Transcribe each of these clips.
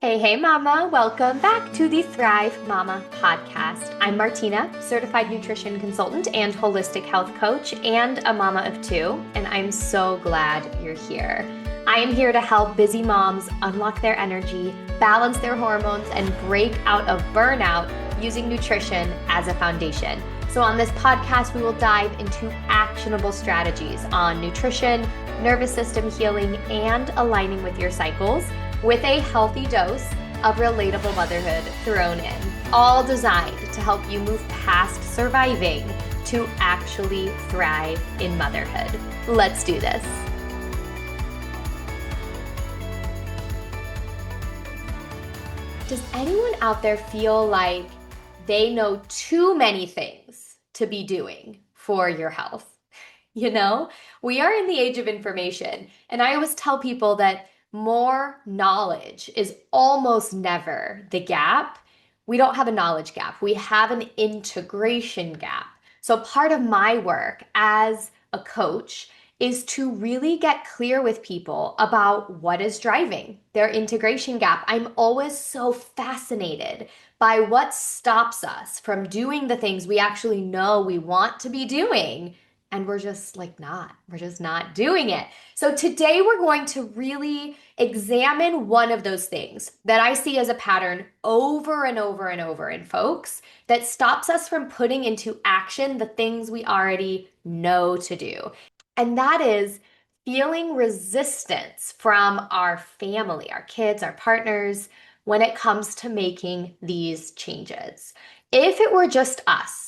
Hey, Mama. Welcome back to the Thrive Mama podcast. I'm Martina, certified nutrition consultant and holistic health coach, and a mama of two, and I'm so glad you're here. I am here to help busy moms unlock their energy, balance their hormones, and break out of burnout using nutrition as a foundation. So, on this podcast, we will dive into actionable strategies on nutrition, nervous system healing, and aligning with your cycles, with a healthy dose of relatable motherhood thrown in, all designed to help you move past surviving to actually thrive in motherhood. Let's do this. Does anyone out there feel like they know too many things to be doing for your health? You know, we are in the age of information, and I always tell people that more knowledge is almost never the gap. We don't have a knowledge gap. We have an integration gap. So part of my work as a coach is to really get clear with people about what is driving their integration gap. I'm always so fascinated by what stops us from doing the things we actually know we want to be doing. And we're just not doing it. So today we're going to really examine one of those things that I see as a pattern over and over and over in folks that stops us from putting into action the things we already know to do. And that is feeling resistance from our family, our kids, our partners, when it comes to making these changes. If it were just us,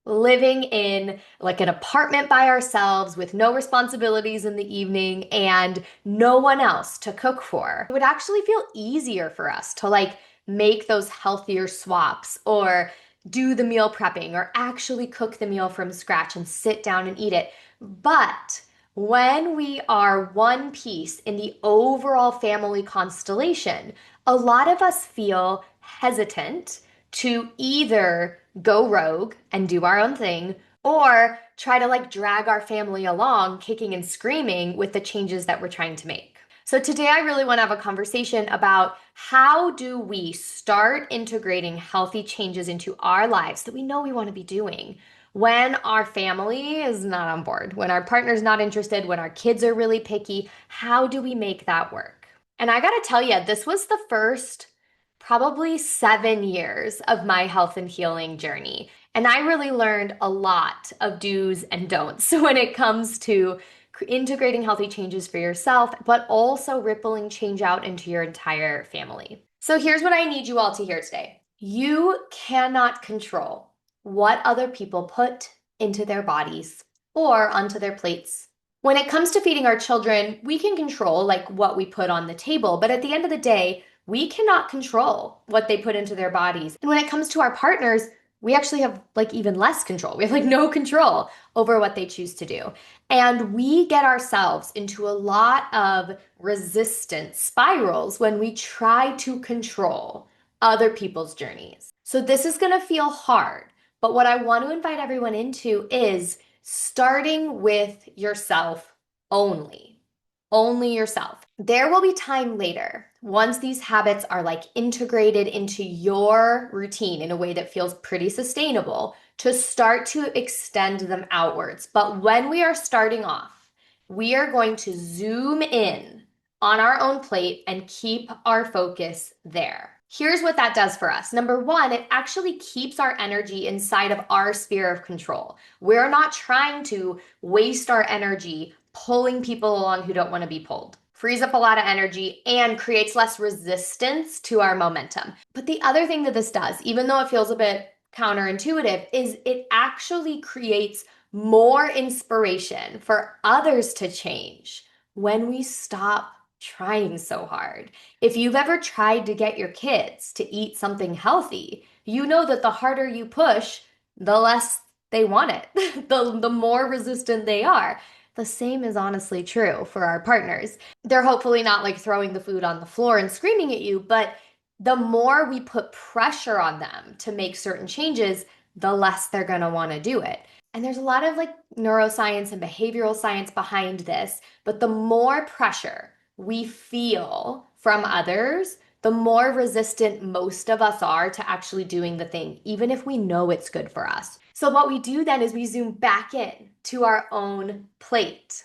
living in like an apartment by ourselves with no responsibilities in the evening and no one else to cook for, it would actually feel easier for us to make those healthier swaps or do the meal prepping or actually cook the meal from scratch and sit down and eat it. But when we are one piece in the overall family constellation, a lot of us feel hesitant to either go rogue and do our own thing or try to drag our family along kicking and screaming with the changes that we're trying to make. So today I really want to have a conversation about how do we start integrating healthy changes into our lives that we know we want to be doing when our family is not on board, when our partner's not interested, when our kids are really picky. How do we make that work? And I got to tell you, this was the first probably 7 years of my health and healing journey. And I really learned a lot of do's and don'ts when it comes to integrating healthy changes for yourself, but also rippling change out into your entire family. So here's what I need you all to hear today. You cannot control what other people put into their bodies or onto their plates. When it comes to feeding our children, we can control what we put on the table, but at the end of the day, we cannot control what they put into their bodies. And when it comes to our partners, we actually have even less control. We have no control over what they choose to do. And we get ourselves into a lot of resistance spirals when we try to control other people's journeys. So this is going to feel hard. But what I want to invite everyone into is starting with yourself only. Only yourself. There will be time later, once these habits are integrated into your routine in a way that feels pretty sustainable, to start to extend them outwards. But when we are starting off, we are going to zoom in on our own plate and keep our focus there. Here's what that does for us. Number one, it actually keeps our energy inside of our sphere of control. We're not trying to waste our energy pulling people along who don't want to be pulled. Frees up a lot of energy and creates less resistance to our momentum. But the other thing that this does, even though it feels a bit counterintuitive, is it actually creates more inspiration for others to change when we stop trying so hard. If you've ever tried to get your kids to eat something healthy, you know that the harder you push, the less they want it, the more resistant they are. The same is honestly true for our partners. They're hopefully not throwing the food on the floor and screaming at you, but the more we put pressure on them to make certain changes, the less they're going to want to do it. And there's a lot of neuroscience and behavioral science behind this, but the more pressure we feel from others, the more resistant most of us are to actually doing the thing, even if we know it's good for us. So, what we do then is we zoom back in to our own plate.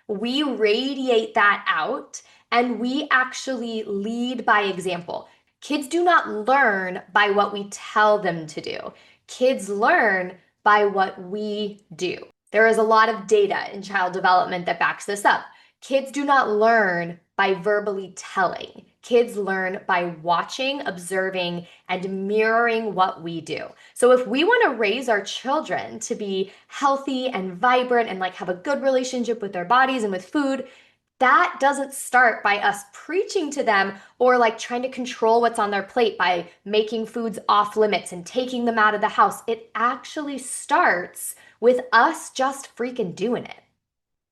We radiate that out and we actually lead by example. Kids do not learn by what we tell them to do. Kids learn by what we do. There is a lot of data in child development that backs this up. Kids do not learn by verbally telling. Kids learn by watching, observing, and mirroring what we do. So if we want to raise our children to be healthy and vibrant and like have a good relationship with their bodies and with food, that doesn't start by us preaching to them or like trying to control what's on their plate by making foods off limits and taking them out of the house. It actually starts with us just freaking doing it.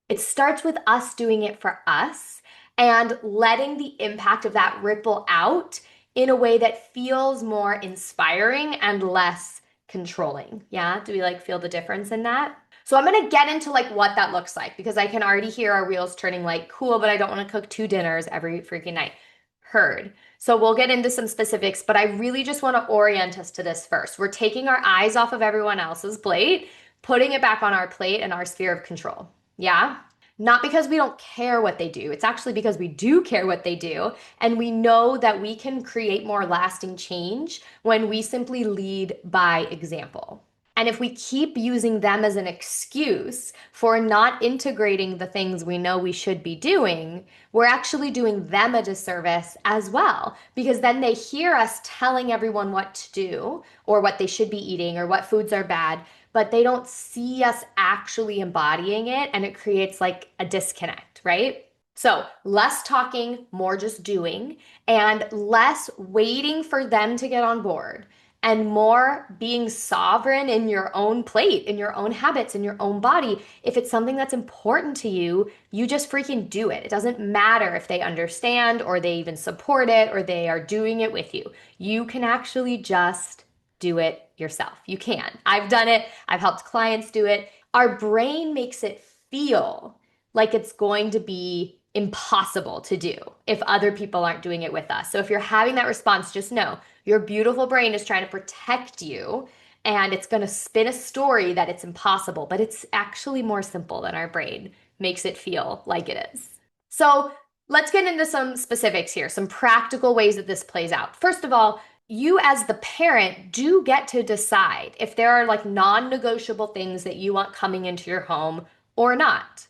It starts with us doing it for us and letting the impact of that ripple out in a way that feels more inspiring and less controlling. Yeah, do we like feel the difference in that? So I'm gonna get into like what that looks like because I can already hear our wheels turning like, cool, but I don't want to cook 2 dinners every freaking night. Heard. So we'll get into some specifics, but I really just want to orient us to this first. We're taking our eyes off of everyone else's plate, putting it back on our plate and our sphere of control. Yeah? Not because we don't care what they do. It's actually because we do care what they do. And we know that we can create more lasting change when we simply lead by example. And if we keep using them as an excuse for not integrating the things we know we should be doing, we're actually doing them a disservice as well. Because then they hear us telling everyone what to do or what they should be eating or what foods are bad, but they don't see us actually embodying it. And it creates like a disconnect, right? So less talking, more just doing, and less waiting for them to get on board and more being sovereign in your own plate, in your own habits, in your own body. If it's something that's important to you, you just freaking do it. It doesn't matter if they understand or they even support it or they are doing it with you. You can actually just do it yourself. You can. I've done it. I've helped clients do it. Our brain makes it feel like it's going to be impossible to do if other people aren't doing it with us. So if you're having that response, just know your beautiful brain is trying to protect you and it's going to spin a story that it's impossible, but it's actually more simple than our brain makes it feel like it is. So let's get into some specifics here, some practical ways that this plays out. First of all, you as the parent do get to decide if there are like non-negotiable things that you want coming into your home or not.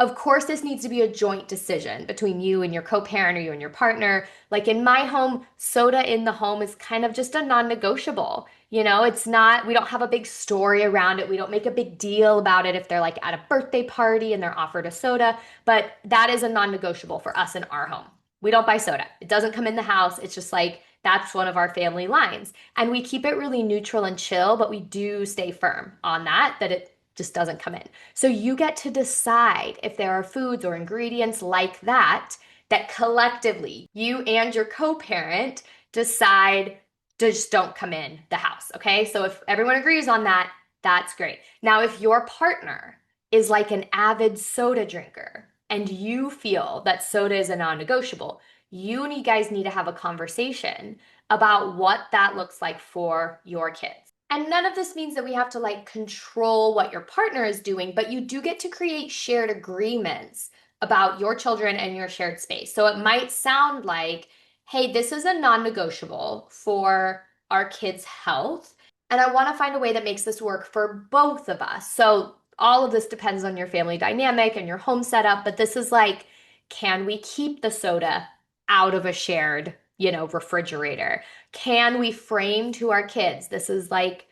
Of course, this needs to be a joint decision between you and your co-parent or you and your partner. Like in my home, soda in the home is kind of just a non-negotiable. You know, it's not, we don't have a big story around it. We don't make a big deal about it if they're like at a birthday party and they're offered a soda, but that is a non-negotiable for us in our home. We don't buy soda. It doesn't come in the house. It's just like, that's one of our family lines. And we keep it really neutral and chill, but we do stay firm on that it just doesn't come in. So you get to decide if there are foods or ingredients like that that collectively you and your co-parent decide just don't come in the house. Okay. So if everyone agrees on that, that's great. Now, if your partner is like an avid soda drinker and you feel that soda is a non-negotiable, you guys need to have a conversation about what that looks like for your kids. And none of this means that we have to like control what your partner is doing, but you do get to create shared agreements about your children and your shared space. So it might sound like, hey, this is a non-negotiable for our kids' health. And I want to find a way that makes this work for both of us. So all of this depends on your family dynamic and your home setup, but this is like, can we keep the soda out of a shared, refrigerator? Can we frame to our kids, this is like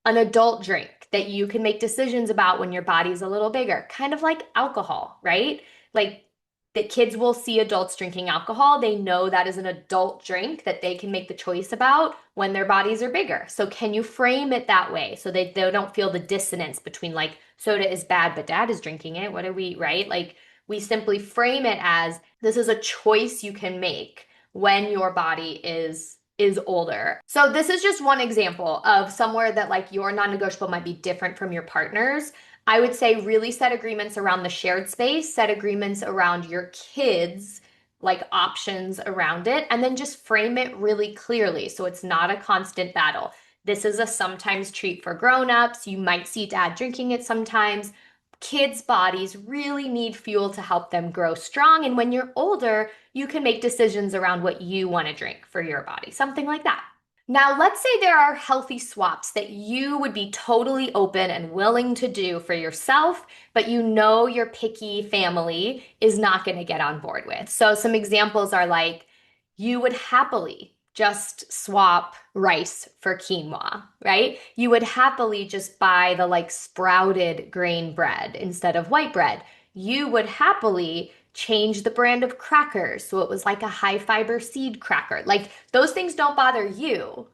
an adult drink that you can make decisions about when your body's a little bigger, kind of like alcohol, right? Like the kids will see adults drinking alcohol. They know that is an adult drink that they can make the choice about when their bodies are bigger. So can you frame it that way so they don't feel the dissonance between like soda is bad, but dad is drinking it. What are we, right? Like we simply frame it as this is a choice you can make when your body is older. So this is just one example of somewhere that like your non-negotiable might be different from your partner's. I would say really set agreements around the shared space, set agreements around your kids like options around it, and then just frame it really clearly so it's not a constant battle. This is a sometimes treat for grown-ups. You might see dad drinking it sometimes. Kids' bodies really need fuel to help them grow strong. And when you're older, you can make decisions around what you want to drink for your body, something like that. Now, let's say there are healthy swaps that you would be totally open and willing to do for yourself, but you know your picky family is not going to get on board with. So, some examples are like you would happily just swap rice for quinoa, right? You would happily just buy the like sprouted grain bread instead of white bread. You would happily change the brand of crackers so it was like a high fiber seed cracker. Like those things don't bother you,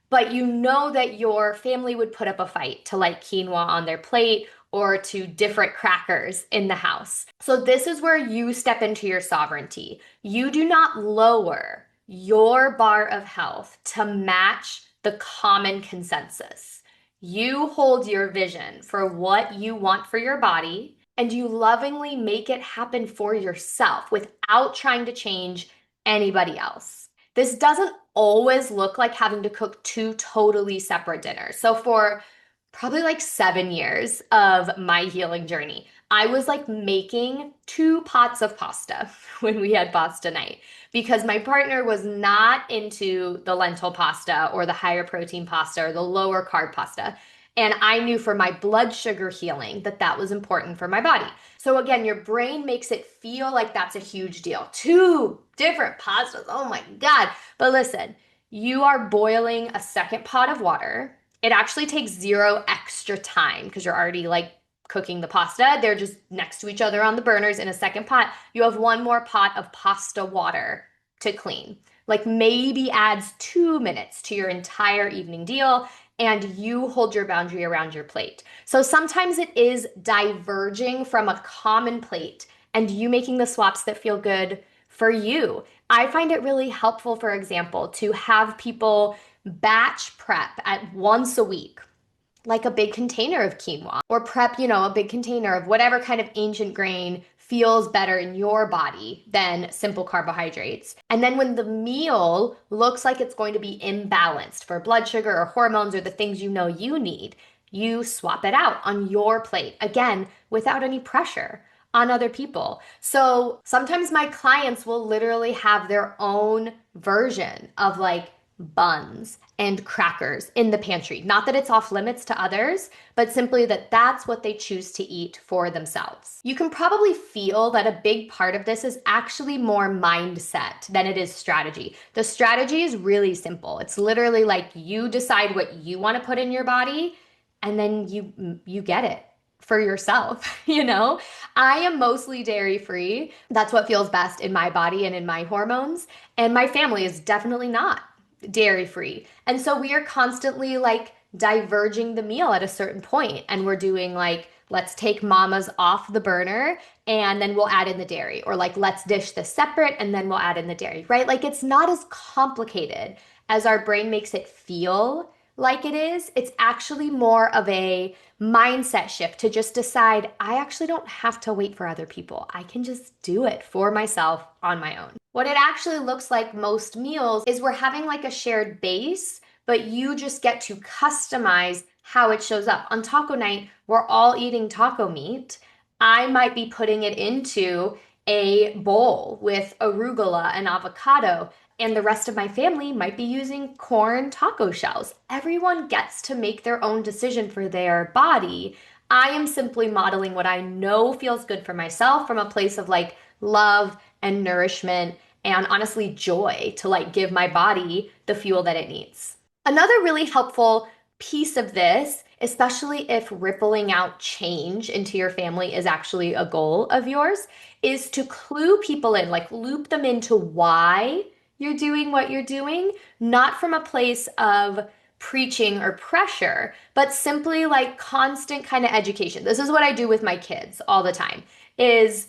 but you know that your family would put up a fight to like quinoa on their plate or to different crackers in the house. So this is where you step into your sovereignty. You do not lower your bar of health to match the common consensus. You hold your vision for what you want for your body, and you lovingly make it happen for yourself without trying to change anybody else. This doesn't always look like having to cook two totally separate dinners. So, for probably like 7 years of my healing journey, I was like making 2 pots of pasta when we had pasta night because my partner was not into the lentil pasta or the higher protein pasta or the lower carb pasta. And I knew for my blood sugar healing that that was important for my body. So again, your brain makes it feel like that's a huge deal. 2 different pastas. Oh my God. But listen, you are boiling a second pot of water. It actually takes zero extra time because you're already like cooking the pasta. They're just next to each other on the burners in a second pot. You have one more pot of pasta water to clean. Like maybe adds 2 minutes to your entire evening deal, and you hold your boundary around your plate. So sometimes it is diverging from a common plate and you making the swaps that feel good for you. I find it really helpful, for example, to have people batch prep at once a week, like a big container of quinoa, or prep, a big container of whatever kind of ancient grain feels better in your body than simple carbohydrates. And then when the meal looks like it's going to be imbalanced for blood sugar or hormones or the things you know you need, you swap it out on your plate, again, without any pressure on other people. So sometimes my clients will literally have their own version of like buns and crackers in the pantry. Not that it's off limits to others, but simply that that's what they choose to eat for themselves. You can probably feel that a big part of this is actually more mindset than it is strategy. The strategy is really simple. It's literally like you decide what you want to put in your body and then you get it for yourself, you know? I am mostly dairy free. That's what feels best in my body and in my hormones, and my family is definitely not dairy free. And so we are constantly like diverging the meal at a certain point, and we're doing like, let's take mamas off the burner and then we'll add in the dairy, or like, let's dish this separate and then we'll add in the dairy, right? Like, it's not as complicated as our brain makes it feel like it is. It's actually more of a mindset shift to just decide, I actually don't have to wait for other people. I can just do it for myself on my own. What it actually looks like most meals is we're having like a shared base, but you just get to customize how it shows up. On taco night, we're all eating taco meat. I might be putting it into a bowl with arugula and avocado, and the rest of my family might be using corn taco shells. Everyone gets to make their own decision for their body. I am simply modeling what I know feels good for myself from a place of like love and nourishment and honestly joy to like give my body the fuel that it needs. Another really helpful piece of this, especially if rippling out change into your family is actually a goal of yours, is to clue people in, like loop them into why you're doing what you're doing, not from a place of preaching or pressure, but simply like constant kind of education. This is what I do with my kids all the time is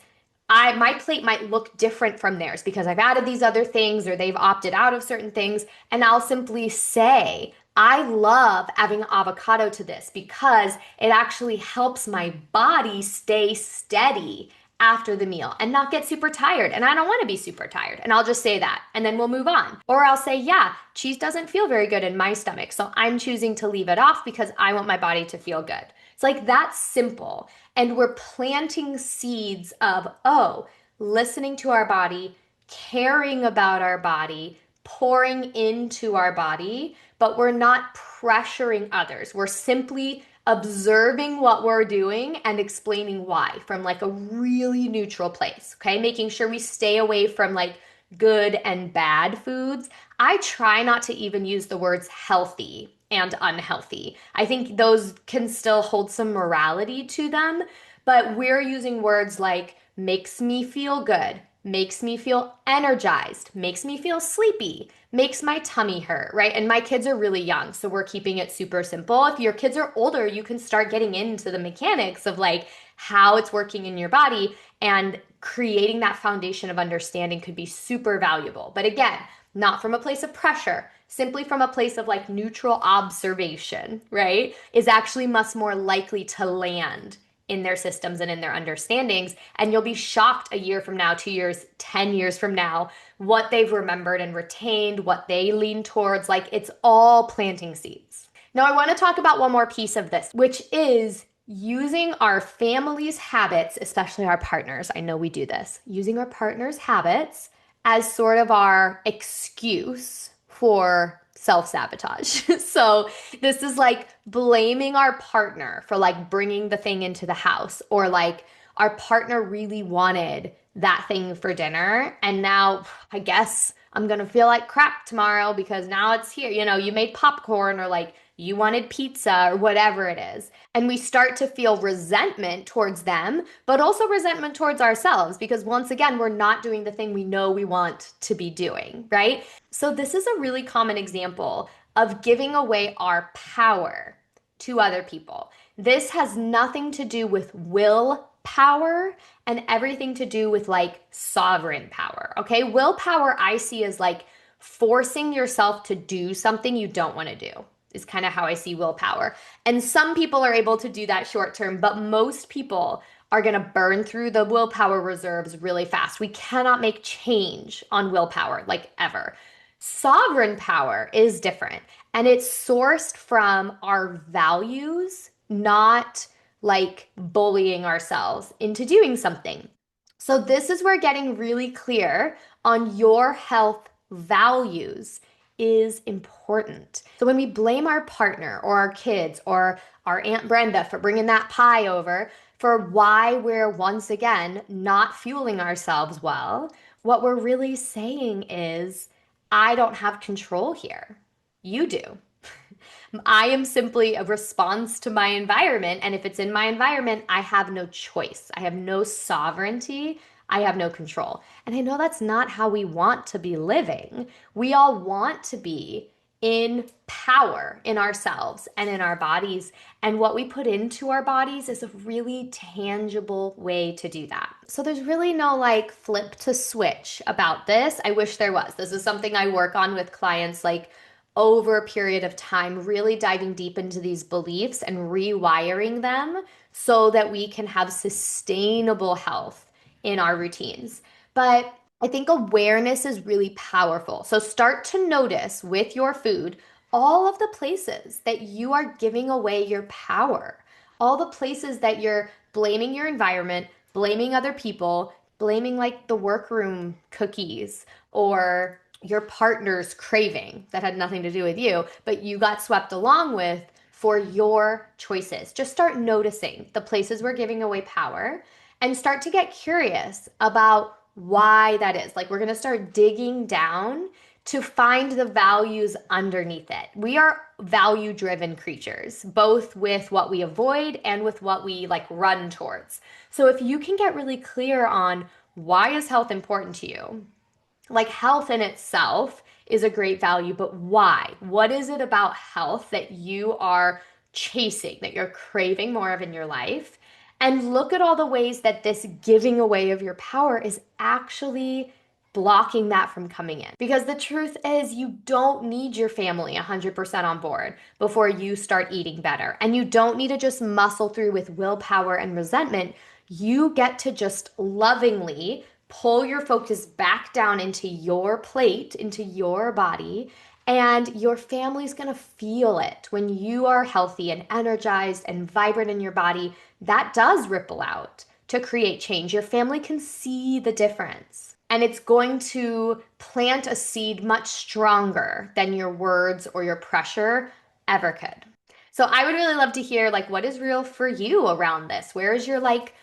my plate might look different from theirs because I've added these other things or they've opted out of certain things, and I'll simply say, I love adding avocado to this because it actually helps my body stay steady after the meal and not get super tired. And I don't want to be super tired. And I'll just say that and then we'll move on. Or I'll say, yeah, cheese doesn't feel very good in my stomach. So I'm choosing to leave it off because I want my body to feel good. It's like that's simple. And we're planting seeds of, oh, listening to our body, caring about our body, pouring into our body, but we're not pressuring others. We're simply observing what we're doing and explaining why from like a really neutral place, okay? Making sure we stay away from like good and bad foods. I try not to even use the words healthy and unhealthy. I think those can still hold some morality to them, but we're using words like makes me feel good, makes me feel energized, makes me feel sleepy, makes my tummy hurt, right? And my kids are really young, so we're keeping it super simple. If your kids are older, you can start getting into the mechanics of like how it's working in your body, and creating that foundation of understanding could be super valuable. But again, not from a place of pressure, simply from a place of like neutral observation, right? Is actually much more likely to land in their systems and in their understandings. And you'll be shocked a year from now, 2 years, 10 years from now, what they've remembered and retained, what they lean towards. Like it's all planting seeds. Now, I want to talk about one more piece of this, which is using our family's habits, especially our partners. I know we do this, using our partner's habits as sort of our excuse for self-sabotage. So this is like blaming our partner for like bringing the thing into the house, or like our partner really wanted that thing for dinner and now I guess I'm gonna feel like crap tomorrow because now it's here. You know, you made popcorn, or like you wanted pizza or whatever it is. And we start to feel resentment towards them, but also resentment towards ourselves because once again, we're not doing the thing we know we want to be doing, right? So, this is a really common example of giving away our power to other people. This has nothing to do with willpower and everything to do with like sovereign power. Okay. Willpower, I see as like forcing yourself to do something you don't want to do, is kind of how I see willpower. And some people are able to do that short term, but most people are going to burn through the willpower reserves really fast. We cannot make change on willpower, like ever. Sovereign power is different, and it's sourced from our values, not like bullying ourselves into doing something. So, this is where getting really clear on your health values is important. So, when we blame our partner or our kids or our Aunt Brenda for bringing that pie over for why we're once again not fueling ourselves well, what we're really saying is, I don't have control here. You do. I am simply a response to my environment. And if it's in my environment, I have no choice. I have no sovereignty. I have no control. And I know that's not how we want to be living. We all want to be in power in ourselves and in our bodies. And what we put into our bodies is a really tangible way to do that. So there's really no like flip to switch about this. I wish there was. This is something I work on with clients like over a period of time, really diving deep into these beliefs and rewiring them so that we can have sustainable health in our routines. But I think awareness is really powerful. So start to notice with your food all of the places that you are giving away your power, all the places that you're blaming your environment, blaming other people, blaming like the workroom cookies or your partner's craving that had nothing to do with you, but you got swept along with for your choices. Just start noticing the places we're giving away power and start to get curious about why that is. Like, we're going to start digging down to find the values underneath it. We are value driven creatures, both with what we avoid and with what we like run towards. So if you can get really clear on why is health important to you, like health in itself is a great value, but why? What is it about health that you are chasing, that you're craving more of in your life? And look at all the ways that this giving away of your power is actually blocking that from coming in. Because the truth is, you don't need your family 100% on board before you start eating better. And you don't need to just muscle through with willpower and resentment. you get to just lovingly pull your focus back down into your plate, into your body, and your family's gonna feel it. When you are healthy and energized and vibrant in your body, that does ripple out to create change. Your family can see the difference. And it's going to plant a seed much stronger than your words or your pressure ever could. So I would really love to hear like what is real for you around this? Where is your like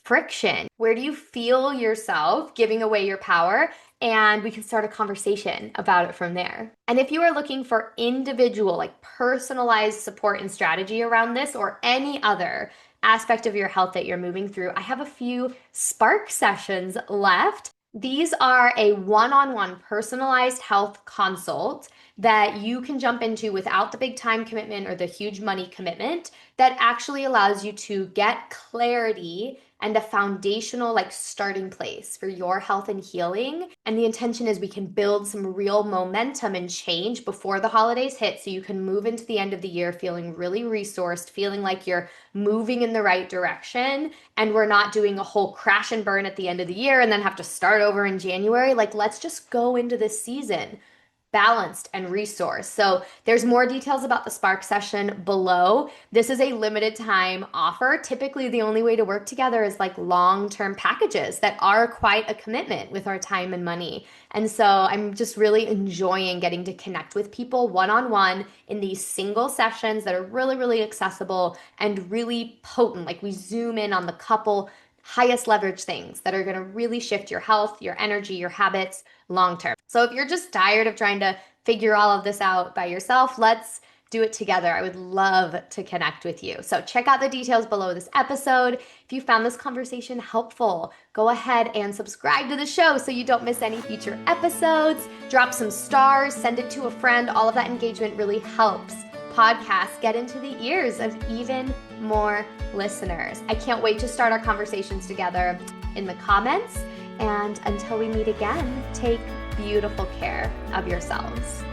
friction? Where do you feel yourself giving away your power? And we can start a conversation about it from there. And if you are looking for individual, like personalized support and strategy around this or any other aspect of your health that you're moving through, I have a few Spark sessions left. These are a one-on-one personalized health consult that you can jump into without the big time commitment or the huge money commitment that actually allows you to get clarity and a foundational like starting place for your health and healing. And the intention is we can build some real momentum and change before the holidays hit so you can move into the end of the year feeling really resourced, feeling like you're moving in the right direction, and we're not doing a whole crash and burn at the end of the year and then have to start over in January. Like, let's just go into this season balanced and resourced. So there's more details about the Spark session below. This is a limited time offer. Typically, the only way to work together is like long-term packages that are quite a commitment with our time and money. And so I'm just really enjoying getting to connect with people one-on-one in these single sessions that are really, really accessible and really potent. Like we zoom in on the couple highest leverage things that are going to really shift your health, your energy, your habits long term. So if you're just tired of trying to figure all of this out by yourself, let's do it together. I would love to connect with you. So check out the details below this episode. If you found this conversation helpful, go ahead and subscribe to the show so you don't miss any future episodes. Drop some stars, send it to a friend. All of that engagement really helps podcasts get into the ears of even more listeners. I can't wait to start our conversations together in the comments. And until we meet again, take beautiful care of yourselves.